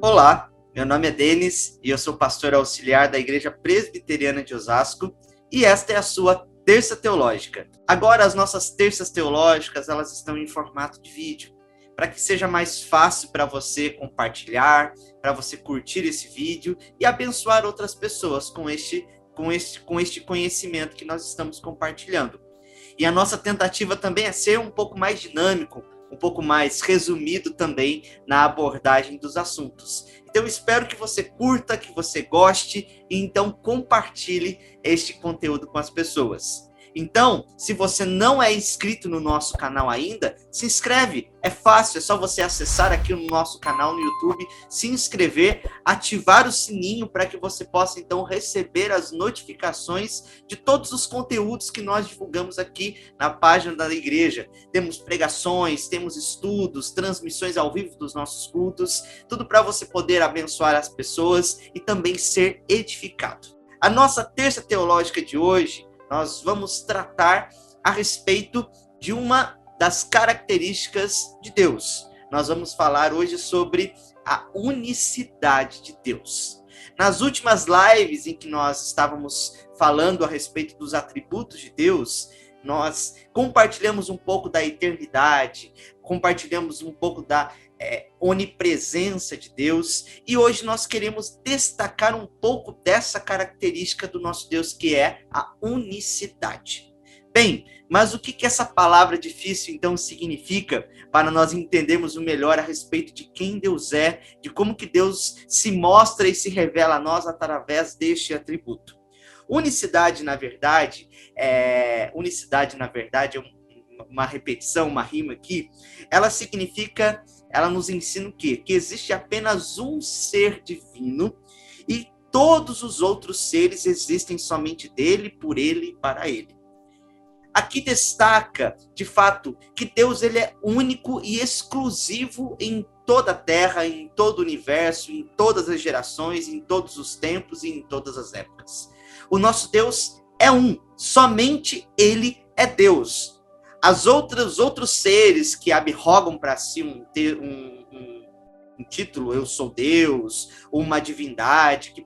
Olá, meu nome é Denis e eu sou pastor auxiliar da Igreja Presbiteriana de Osasco e esta é a sua Terça Teológica. Agora as nossas terças teológicas elas estão em formato de vídeo, para que seja mais fácil para você compartilhar, para você curtir esse vídeo e abençoar outras pessoas com este conhecimento que nós estamos compartilhando. E a nossa tentativa também é ser um pouco mais dinâmico, um pouco mais resumido também na abordagem dos assuntos. Então, espero que você curta, que você goste e então compartilhe este conteúdo com as pessoas. Então, se você não é inscrito no nosso canal ainda, se inscreve. É fácil, é só você acessar aqui no nosso canal no YouTube, se inscrever, ativar o sininho para que você possa então receber as notificações de todos os conteúdos que nós divulgamos aqui na página da igreja. Temos pregações, temos estudos, transmissões ao vivo dos nossos cultos, tudo para você poder abençoar as pessoas e também ser edificado. A nossa terça teológica de hoje, nós vamos tratar a respeito de uma das características de Deus. Nós vamos falar hoje sobre a unicidade de Deus. Nas últimas lives em que nós estávamos falando a respeito dos atributos de Deus, nós compartilhamos um pouco da eternidade, compartilhamos um pouco da onipresença de Deus, e hoje nós queremos destacar um pouco dessa característica do nosso Deus, que é a unicidade. Bem, mas o que essa palavra difícil então significa para nós entendermos o melhor a respeito de quem Deus é, de como que Deus se mostra e se revela a nós através deste atributo? Unicidade, na verdade, é uma repetição, uma rima aqui, ela significa, ela nos ensina o quê? Que existe apenas um ser divino e todos os outros seres existem somente dele, por ele e para ele. Aqui destaca, de fato, que Deus ele é único e exclusivo em toda a terra, em todo o universo, em todas as gerações, em todos os tempos e em todas as épocas. O nosso Deus é um, somente ele é Deus. Os outros seres que arrogam para si um título, eu sou Deus, uma divindade, que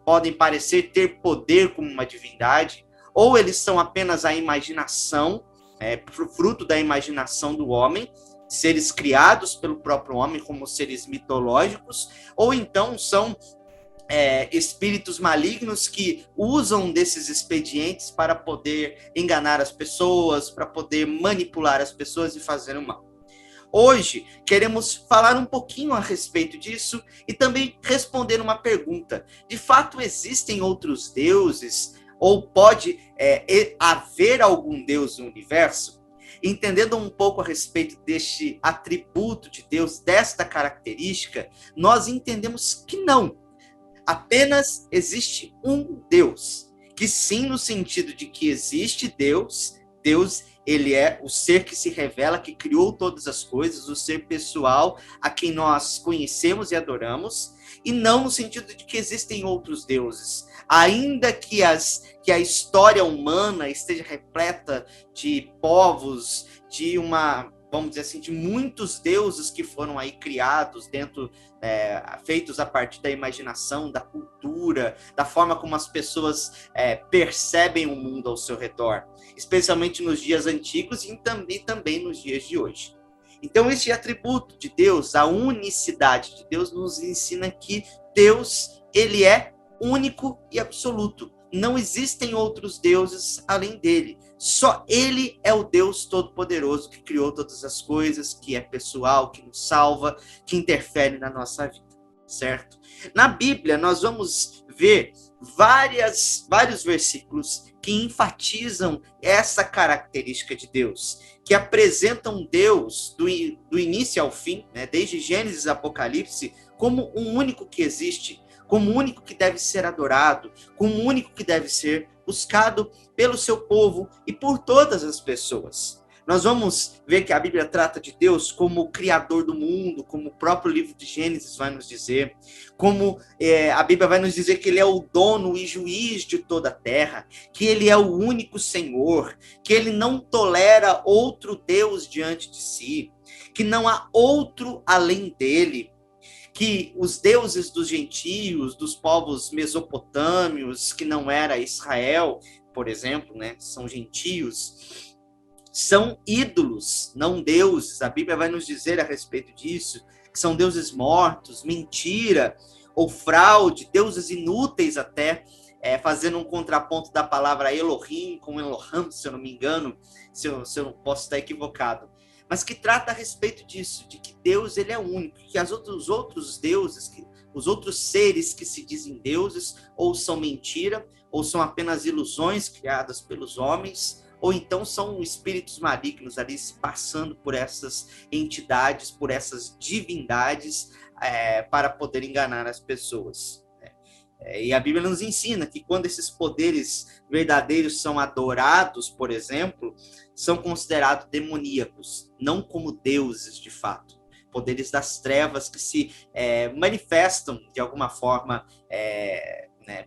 podem parecer ter poder como uma divindade, ou eles são apenas a imaginação, fruto da imaginação do homem, seres criados pelo próprio homem como seres mitológicos, ou então são espíritos malignos que usam desses expedientes para poder enganar as pessoas, para poder manipular as pessoas e fazer o mal. Hoje, queremos falar um pouquinho a respeito disso e também responder uma pergunta. De fato, existem outros deuses? Ou pode haver algum Deus no universo? Entendendo um pouco a respeito deste atributo de Deus, desta característica, nós entendemos que não. Apenas existe um Deus, que sim, no sentido de que existe Deus, ele é o ser que se revela, que criou todas as coisas, o ser pessoal a quem nós conhecemos e adoramos, e não no sentido de que existem outros deuses. Ainda que a história humana esteja repleta de povos, vamos dizer assim, de muitos deuses que foram aí criados feitos a partir da imaginação, da cultura, da forma como as pessoas percebem o mundo ao seu redor, especialmente nos dias antigos e também nos dias de hoje. Então, esse atributo de Deus, a unicidade de Deus, nos ensina que Deus, ele é único e absoluto. Não existem outros deuses além dele. Só ele é o Deus Todo-Poderoso que criou todas as coisas, que é pessoal, que nos salva, que interfere na nossa vida, certo? Na Bíblia, nós vamos ver vários versículos que enfatizam essa característica de Deus, que apresentam Deus do início ao fim, desde Gênesis e Apocalipse, como um único que existe, como o único que deve ser adorado, como o único que deve ser buscado pelo seu povo e por todas as pessoas. Nós vamos ver que a Bíblia trata de Deus como o criador do mundo, como o próprio livro de Gênesis vai nos dizer, como a Bíblia vai nos dizer que ele é o dono e juiz de toda a terra, que ele é o único Senhor, que ele não tolera outro Deus diante de si, que não há outro além dele, que os deuses dos gentios, dos povos mesopotâmios, que não era Israel, por exemplo, né, são gentios, são ídolos, não deuses. A Bíblia vai nos dizer a respeito disso, que são deuses mortos, mentira ou fraude, deuses inúteis até, fazendo um contraponto da palavra Elohim com Elohim, se eu não me engano, se eu posso estar equivocado, mas que trata a respeito disso, de que Deus ele é único, que os outros deuses, os outros seres que se dizem deuses, ou são mentira, ou são apenas ilusões criadas pelos homens, ou então são espíritos malignos ali se passando por essas entidades, por essas divindades, para poder enganar as pessoas. E a Bíblia nos ensina que quando esses poderes verdadeiros são adorados, por exemplo, são considerados demoníacos, não como deuses de fato. Poderes das trevas que se manifestam de alguma forma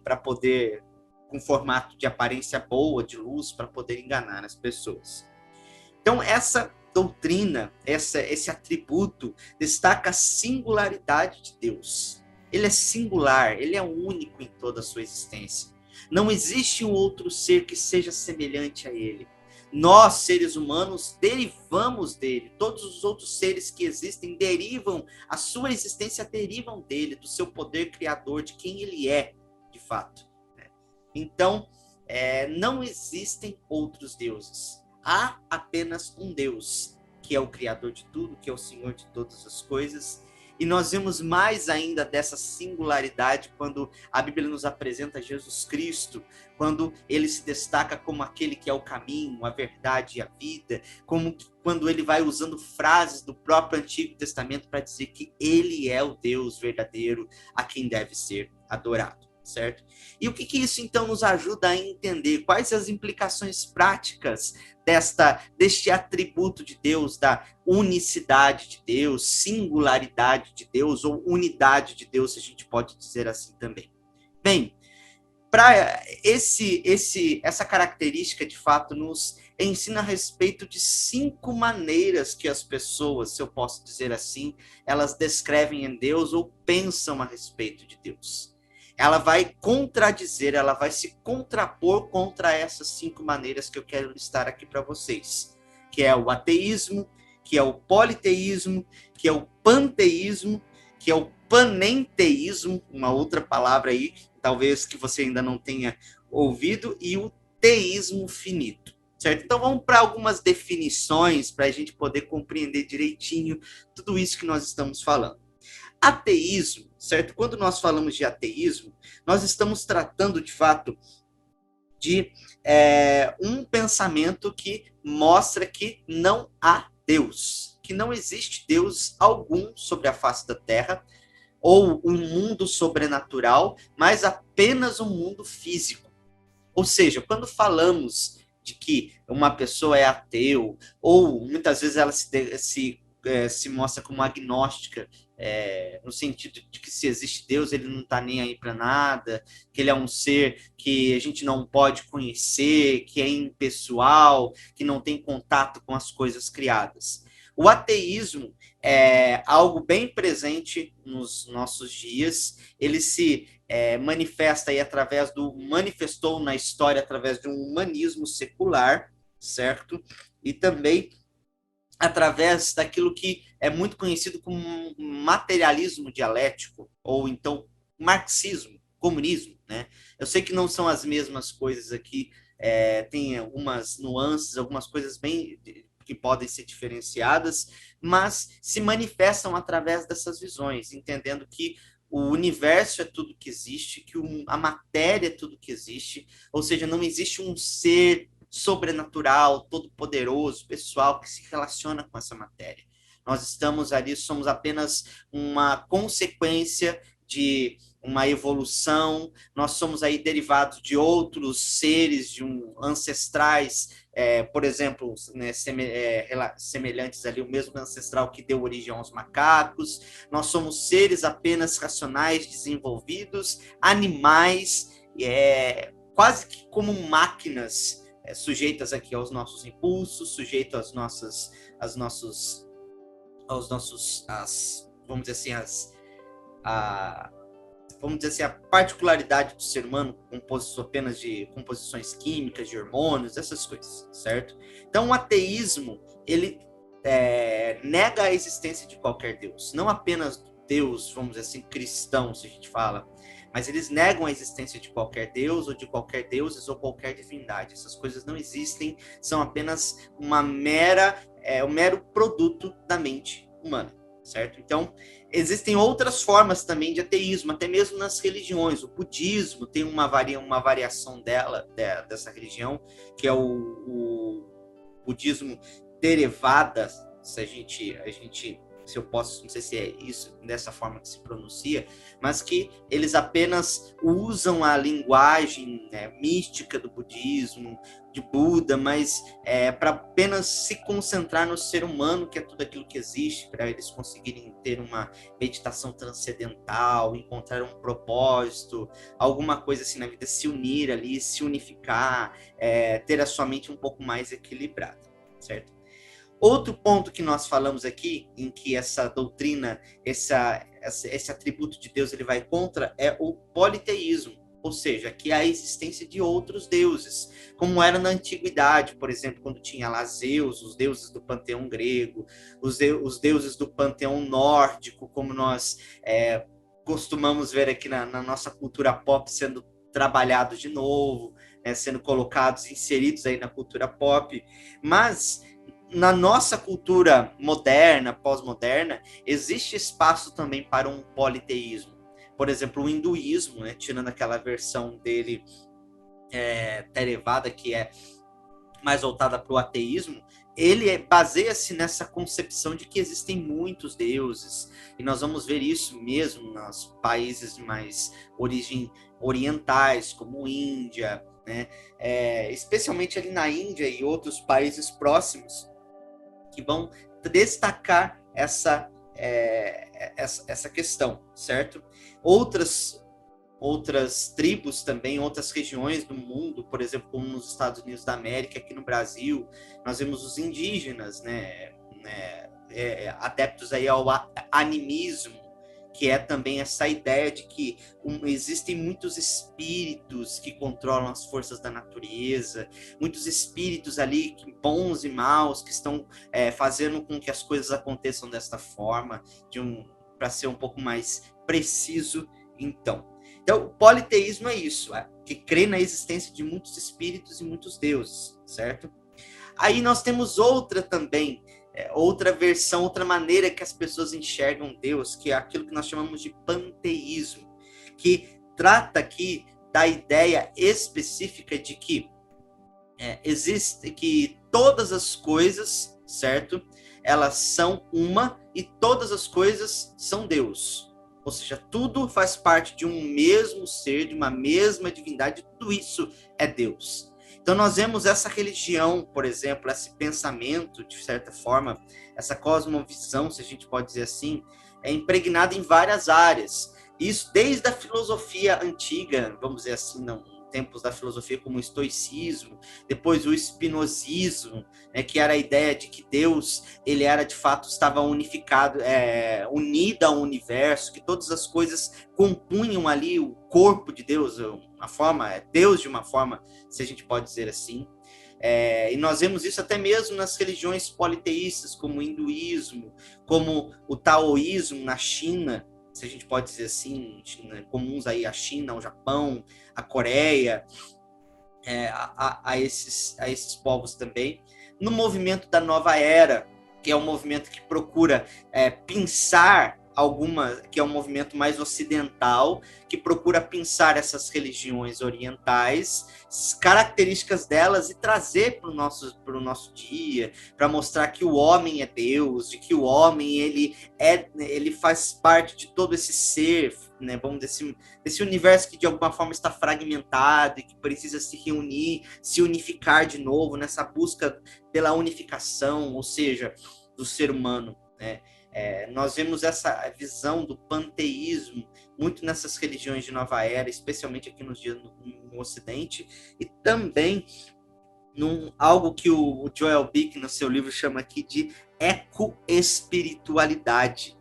para poder, com formato de aparência boa, de luz, para poder enganar as pessoas. Então, essa doutrina, esse atributo, destaca a singularidade de Deus. Ele é singular, ele é único em toda a sua existência. Não existe um outro ser que seja semelhante a ele. Nós, seres humanos, derivamos dele. Todos os outros seres que existem derivam, a sua existência derivam dele, do seu poder criador, de quem ele é, de fato. Então, não existem outros deuses. Há apenas um Deus, que é o Criador de tudo, que é o Senhor de todas as coisas. E nós vemos mais ainda dessa singularidade quando a Bíblia nos apresenta Jesus Cristo, quando ele se destaca como aquele que é o caminho, a verdade e a vida, quando ele vai usando frases do próprio Antigo Testamento para dizer que ele é o Deus verdadeiro a quem deve ser adorado. Certo? E o que isso então nos ajuda a entender? Quais as implicações práticas deste atributo de Deus, da unicidade de Deus, singularidade de Deus, ou unidade de Deus, se a gente pode dizer assim também? Bem, para essa característica, de fato, nos ensina a respeito de 5 maneiras que as pessoas, se eu posso dizer assim, elas descrevem em Deus ou pensam a respeito de Deus. Ela vai contradizer, ela vai se contrapor contra essas 5 maneiras que eu quero listar aqui para vocês, que é o ateísmo, que é o politeísmo, que é o panteísmo, que é o panenteísmo, uma outra palavra aí, talvez que você ainda não tenha ouvido, e o teísmo finito, certo? Então vamos para algumas definições para a gente poder compreender direitinho tudo isso que nós estamos falando. Ateísmo, certo? Quando nós falamos de ateísmo, nós estamos tratando, de fato, de um pensamento que mostra que não há Deus, que não existe Deus algum sobre a face da Terra, ou um mundo sobrenatural, mas apenas um mundo físico. Ou seja, quando falamos de que uma pessoa é ateu, ou muitas vezes ela se mostra como agnóstica, no sentido de que se existe Deus, ele não está nem aí para nada, que ele é um ser que a gente não pode conhecer, que é impessoal, que não tem contato com as coisas criadas. O ateísmo é algo bem presente nos nossos dias, ele se manifesta aí manifestou na história através de um humanismo secular, certo? E também através daquilo que é muito conhecido como materialismo dialético, ou então marxismo, comunismo, né? Eu sei que não são as mesmas coisas aqui, tem algumas nuances, algumas coisas bem que podem ser diferenciadas, mas se manifestam através dessas visões, entendendo que o universo é tudo que existe, que a matéria é tudo que existe, ou seja, não existe um ser sobrenatural, todo-poderoso, pessoal, que se relaciona com essa matéria. Nós estamos ali, somos apenas uma consequência de uma evolução, nós somos aí derivados de outros seres, ancestrais, por exemplo, né, semelhantes ali, o mesmo ancestral que deu origem aos macacos. Nós somos seres apenas racionais, desenvolvidos, animais, quase que como máquinas, sujeitas aqui aos nossos impulsos, sujeitos vamos dizer assim, vamos dizer assim, a particularidade do ser humano, composto apenas de composições químicas, de hormônios, essas coisas, certo? Então, o ateísmo, ele nega a existência de qualquer Deus, não apenas Deus, vamos dizer assim, cristão, se a gente fala, mas eles negam a existência de qualquer Deus, ou de qualquer deuses, ou qualquer divindade. Essas coisas não existem, são apenas um mero produto da mente humana, certo? Então, existem outras formas também de ateísmo, até mesmo nas religiões. O budismo tem uma variação dessa religião, que é o budismo Theravada, se eu posso, não sei se é isso, dessa forma que se pronuncia, mas que eles apenas usam a linguagem mística do budismo, de Buda, mas para apenas se concentrar no ser humano, que é tudo aquilo que existe, para eles conseguirem ter uma meditação transcendental, encontrar um propósito, alguma coisa assim na vida, se unir ali, se unificar, ter a sua mente um pouco mais equilibrada, certo? Outro ponto que nós falamos aqui, em que essa doutrina, esse atributo de Deus, ele vai contra, é o politeísmo, ou seja, que é a existência de outros deuses, como era na antiguidade, por exemplo, quando tinha lá Zeus, os deuses do panteão grego, os deuses do panteão nórdico, como nós costumamos ver aqui na nossa cultura pop sendo trabalhados de novo, sendo colocados, inseridos aí na cultura pop, mas na nossa cultura moderna, pós-moderna, existe espaço também para um politeísmo. Por exemplo, o hinduísmo, tirando aquela versão dele Theravada, que é mais voltada para o ateísmo, ele baseia-se nessa concepção de que existem muitos deuses, e nós vamos ver isso mesmo nos países mais origem orientais, como Índia, especialmente ali na Índia e outros países próximos, que vão destacar essa questão, certo? Outras tribos também, outras regiões do mundo, por exemplo, como nos Estados Unidos da América, aqui no Brasil, nós vemos os indígenas, adeptos aí ao animismo, que é também essa ideia de que existem muitos espíritos que controlam as forças da natureza, muitos espíritos ali, bons e maus, que estão fazendo com que as coisas aconteçam desta forma, para ser um pouco mais preciso, então, o politeísmo é isso, que crê na existência de muitos espíritos e muitos deuses, certo? Aí nós temos outra também, outra versão, outra maneira que as pessoas enxergam Deus, que é aquilo que nós chamamos de panteísmo, que trata aqui da ideia específica de que existe, que todas as coisas, certo? Elas são uma e todas as coisas são Deus. Ou seja, tudo faz parte de um mesmo ser, de uma mesma divindade, tudo isso é Deus. Então nós vemos essa religião, por exemplo, esse pensamento, de certa forma, essa cosmovisão, se a gente pode dizer assim, é impregnada em várias áreas. Isso desde a filosofia antiga, vamos dizer assim, tempos da filosofia como o estoicismo, depois o espinosismo, que era a ideia de que Deus, ele era de fato, estava unificado, unido ao universo, que todas as coisas compunham ali o corpo de Deus, uma forma, Deus de uma forma, se a gente pode dizer assim. E nós vemos isso até mesmo nas religiões politeístas, como o hinduísmo, como o taoísmo na China, se a gente pode dizer assim, comuns aí a China, o Japão, a Coreia, a esses povos também. No movimento da Nova Era, que é um movimento que procura pensar que é um movimento mais ocidental, que procura pensar essas religiões orientais, características delas e trazer para o nosso dia, para mostrar que o homem é Deus, de que o homem ele faz parte de todo esse ser, vamos dizer, desse universo que de alguma forma está fragmentado e que precisa se reunir, se unificar de novo nessa busca pela unificação, ou seja, do ser humano, nós vemos essa visão do panteísmo muito nessas religiões de Nova Era, especialmente aqui nos dias no Ocidente, e também algo que o Joel Bick, no seu livro, chama aqui de ecoespiritualidade,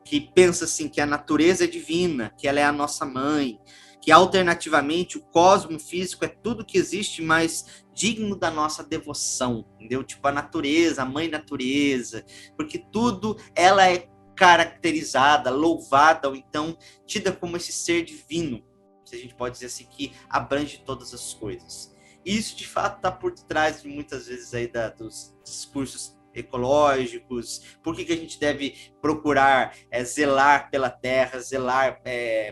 que pensa assim que a natureza é divina, que ela é a nossa mãe, que alternativamente o cosmo físico é tudo que existe, mas digno da nossa devoção, entendeu? Tipo a natureza, a mãe natureza, porque tudo ela é caracterizada, louvada, ou então tida como esse ser divino, se a gente pode dizer assim, que abrange todas as coisas. E isso de fato está por trás de muitas vezes aí dos discursos ecológicos, por que a gente deve procurar zelar pela terra,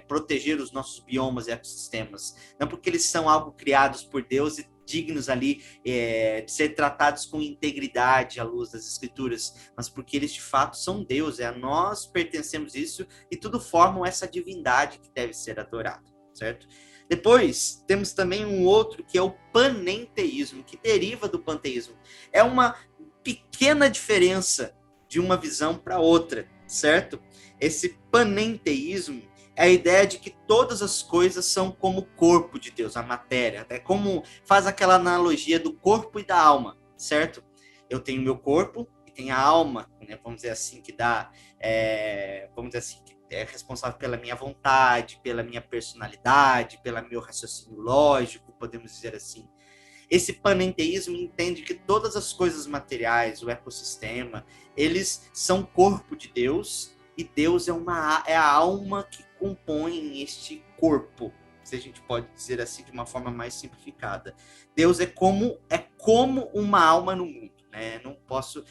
proteger os nossos biomas e ecossistemas. Não porque eles são algo criados por Deus e dignos ali de ser tratados com integridade à luz das escrituras, mas porque eles de fato são Deus, a nós pertencemos a isso e tudo formam essa divindade que deve ser adorada, certo? Depois, temos também um outro que é o panenteísmo, que deriva do panteísmo. É uma pequena diferença de uma visão para outra, certo? Esse panenteísmo é a ideia de que todas as coisas são como o corpo de Deus, a matéria. É como faz aquela analogia do corpo e da alma, certo? Eu tenho meu corpo e tenho a alma, né? Vamos dizer assim, que dá, vamos dizer assim, que é responsável pela minha vontade, pela minha personalidade, pelo meu raciocínio lógico, podemos dizer assim. Esse panenteísmo entende que todas as coisas materiais, o ecossistema, eles são corpo de Deus e Deus é a alma que compõe este corpo, se a gente pode dizer assim de uma forma mais simplificada. Deus é como uma alma no mundo, né? Não posso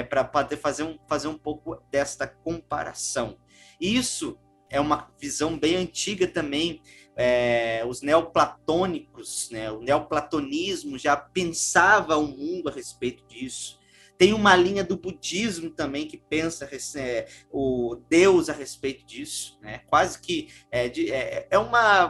para poder fazer um pouco desta comparação. Isso é uma visão bem antiga também. Os neoplatônicos, né, o neoplatonismo já pensava o mundo a respeito disso. Tem uma linha do budismo também que pensa o Deus a respeito disso, né? Quase que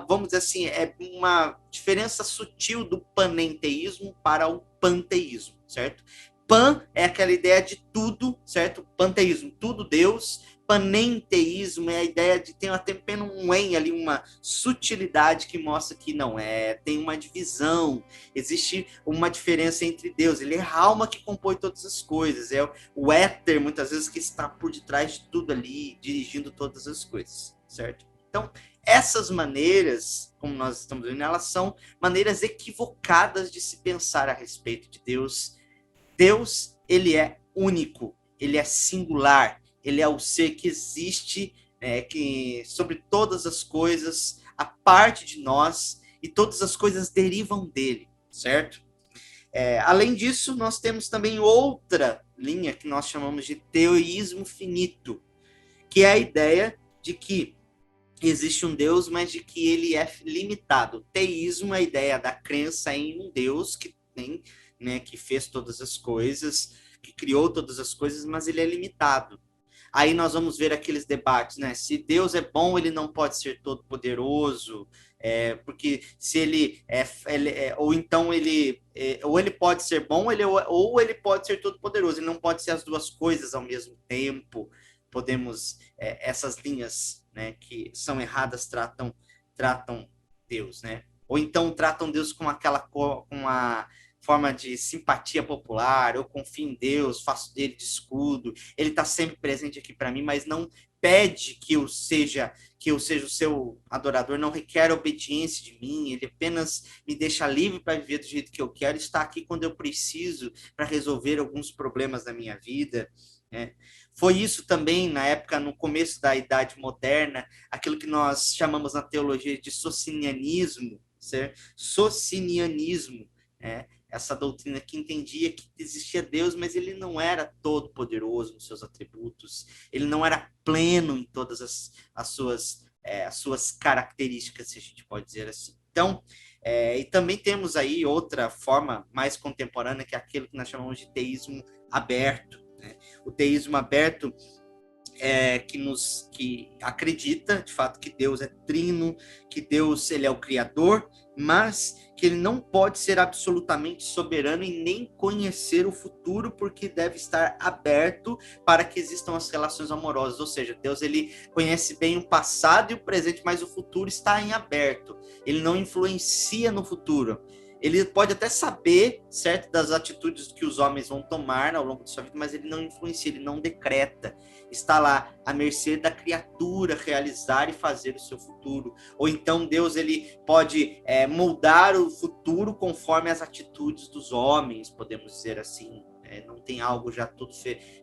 vamos dizer assim, é uma diferença sutil do panenteísmo para o panteísmo, certo? Pan é aquela ideia de tudo, certo? Panteísmo, tudo Deus. Panenteísmo é a ideia de ter até apenas um en ali, uma sutilidade que mostra que não é, tem uma divisão, existe uma diferença entre Deus, ele é a alma que compõe todas as coisas, é o éter, muitas vezes, que está por detrás de tudo ali, dirigindo todas as coisas, certo? Então, essas maneiras, como nós estamos vendo, elas são maneiras equivocadas de se pensar a respeito de Deus. Deus, ele é único, ele é singular, ele é o ser que existe, que sobre todas as coisas, a parte de nós, e todas as coisas derivam dele, certo? Além disso, nós temos também outra linha que nós chamamos de teísmo finito, que é a ideia de que existe um Deus, mas de que ele é limitado. Teísmo é a ideia da crença em um Deus que tem, né, que fez todas as coisas, que criou todas as coisas, mas ele é limitado. Aí nós vamos ver aqueles debates, né? Se Deus é bom, ele não pode ser todo poderoso, porque se ou então ou ele pode ser bom, ou ele pode ser todo poderoso. Ele não pode ser as duas coisas ao mesmo tempo. Podemos essas linhas, né, que são erradas tratam Deus, né? Ou então tratam Deus com uma forma de simpatia popular, eu confio em Deus, faço dele de escudo, ele está sempre presente aqui para mim, mas não pede que eu seja o seu adorador, não requer obediência de mim, ele apenas me deixa livre para viver do jeito que eu quero, está aqui quando eu preciso para resolver alguns problemas da minha vida, né? Foi isso também na época, no começo da Idade Moderna, aquilo que nós chamamos na teologia de socinianismo, certo? Socinianismo, né? Essa doutrina que entendia que existia Deus, mas ele não era todo poderoso nos seus atributos, ele não era pleno em todas as suas características, se a gente pode dizer assim. Então, e também temos aí outra forma mais contemporânea, que é aquilo que nós chamamos de teísmo aberto, né? O teísmo aberto que acredita, de fato, que Deus é trino, que Deus ele é o Criador, mas que ele não pode ser absolutamente soberano e nem conhecer o futuro, porque deve estar aberto para que existam as relações amorosas. Ou seja, Deus ele conhece bem o passado e o presente, mas o futuro está em aberto. Ele não influencia no futuro. Ele pode até saber, certo, das atitudes que os homens vão tomar ao longo de sua vida, mas ele não influencia, ele não decreta. Está lá à mercê da criatura realizar e fazer o seu futuro. Ou então Deus ele pode moldar o futuro conforme as atitudes dos homens, podemos dizer assim. Não tem algo já tudo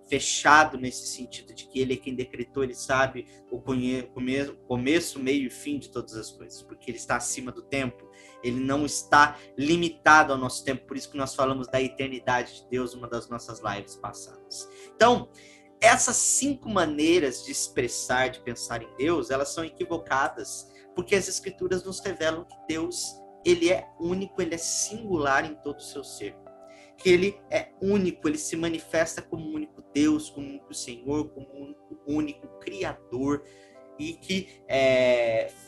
fechado nesse sentido de que ele é quem decretou, ele sabe o começo, meio e fim de todas as coisas, porque ele está acima do tempo, ele não está limitado ao nosso tempo, por isso que nós falamos da eternidade de Deus, uma das nossas lives passadas. Então, essas 5 maneiras de expressar, de pensar em Deus, elas são equivocadas, porque as Escrituras nos revelam que Deus, ele é único, ele é singular em todo o seu ser. Que ele é único, ele se manifesta como um único Deus, como um único Senhor, como um único Criador, e que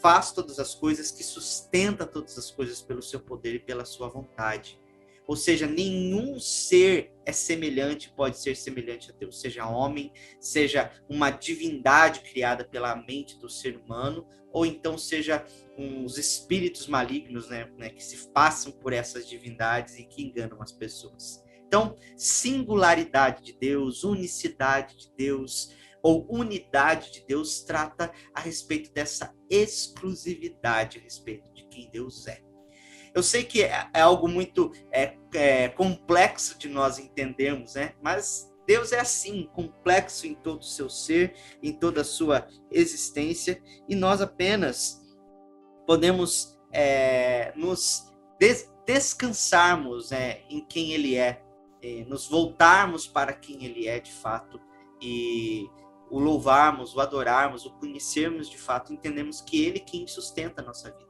faz todas as coisas, que sustenta todas as coisas pelo seu poder e pela sua vontade. Ou seja, nenhum ser é semelhante, pode ser semelhante a Deus, seja homem, seja uma divindade criada pela mente do ser humano, ou então seja uns espíritos malignos, né, que se passam por essas divindades e que enganam as pessoas. Então, singularidade de Deus, unicidade de Deus, ou unidade de Deus, trata a respeito dessa exclusividade a respeito de quem Deus é. Eu sei que é algo muito complexo de nós entendermos, né? Mas Deus é assim, complexo em todo o seu ser, em toda a sua existência, e nós apenas podemos nos descansarmos em quem Ele é, nos voltarmos para quem Ele é de fato, e o louvarmos, o adorarmos, o conhecermos de fato, entendemos que Ele é quem sustenta a nossa vida.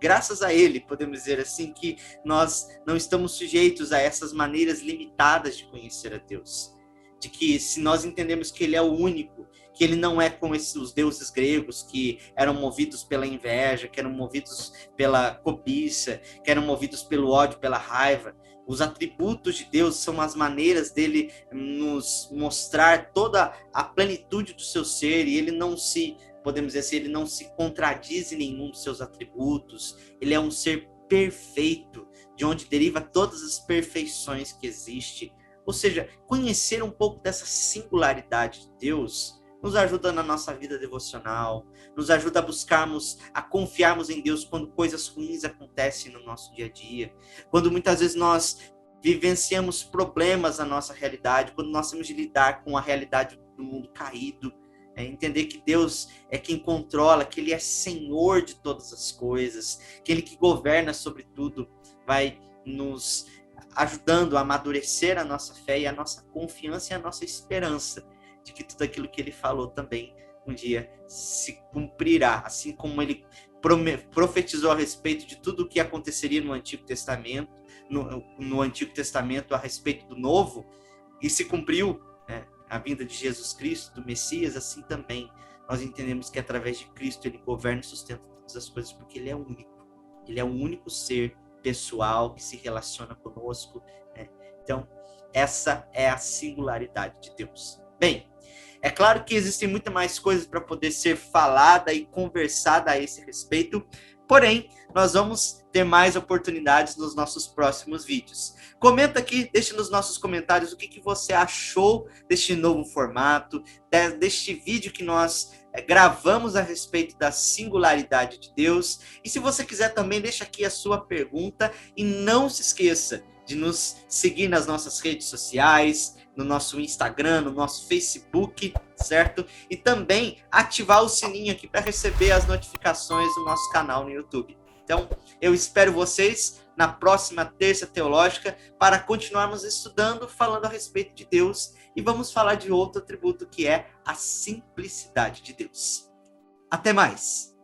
Graças a Ele, podemos dizer assim, que nós não estamos sujeitos a essas maneiras limitadas de conhecer a Deus. De que se nós entendemos que Ele é o único, que Ele não é como os deuses gregos que eram movidos pela inveja, que eram movidos pela cobiça, que eram movidos pelo ódio, pela raiva. Os atributos de Deus são as maneiras dele nos mostrar toda a plenitude do seu ser, e Ele não se... podemos dizer assim, ele não se contradiz em nenhum dos seus atributos, ele é um ser perfeito, de onde deriva todas as perfeições que existem. Ou seja, conhecer um pouco dessa singularidade de Deus nos ajuda na nossa vida devocional, nos ajuda a buscarmos, a confiarmos em Deus quando coisas ruins acontecem no nosso dia a dia, quando muitas vezes nós vivenciamos problemas na nossa realidade, quando nós temos de lidar com a realidade do mundo caído. Entender que Deus é quem controla, que Ele é Senhor de todas as coisas, que Ele que governa sobre tudo, vai nos ajudando a amadurecer a nossa fé e a nossa confiança e a nossa esperança de que tudo aquilo que Ele falou também um dia se cumprirá, assim como Ele profetizou a respeito de tudo o que aconteceria no Antigo Testamento, no Antigo Testamento a respeito do Novo, e se cumpriu, a vinda de Jesus Cristo, do Messias, assim também nós entendemos que através de Cristo Ele governa e sustenta todas as coisas, porque Ele é único. Ele é o único ser pessoal que se relaciona conosco. Então, essa é a singularidade de Deus. Bem, é claro que existem muito mais coisas para poder ser falada e conversada a esse respeito, porém, nós vamos ter mais oportunidades nos nossos próximos vídeos. Comenta aqui, deixa nos nossos comentários o que você achou deste novo formato, deste vídeo que nós gravamos a respeito da singularidade de Deus. E se você quiser também, deixa aqui a sua pergunta e não se esqueça de nos seguir nas nossas redes sociais, no nosso Instagram, no nosso Facebook, certo? E também ativar o sininho aqui para receber as notificações do nosso canal no YouTube. Então, eu espero vocês na próxima Terça Teológica para continuarmos estudando, falando a respeito de Deus, e vamos falar de outro atributo que é a simplicidade de Deus. Até mais!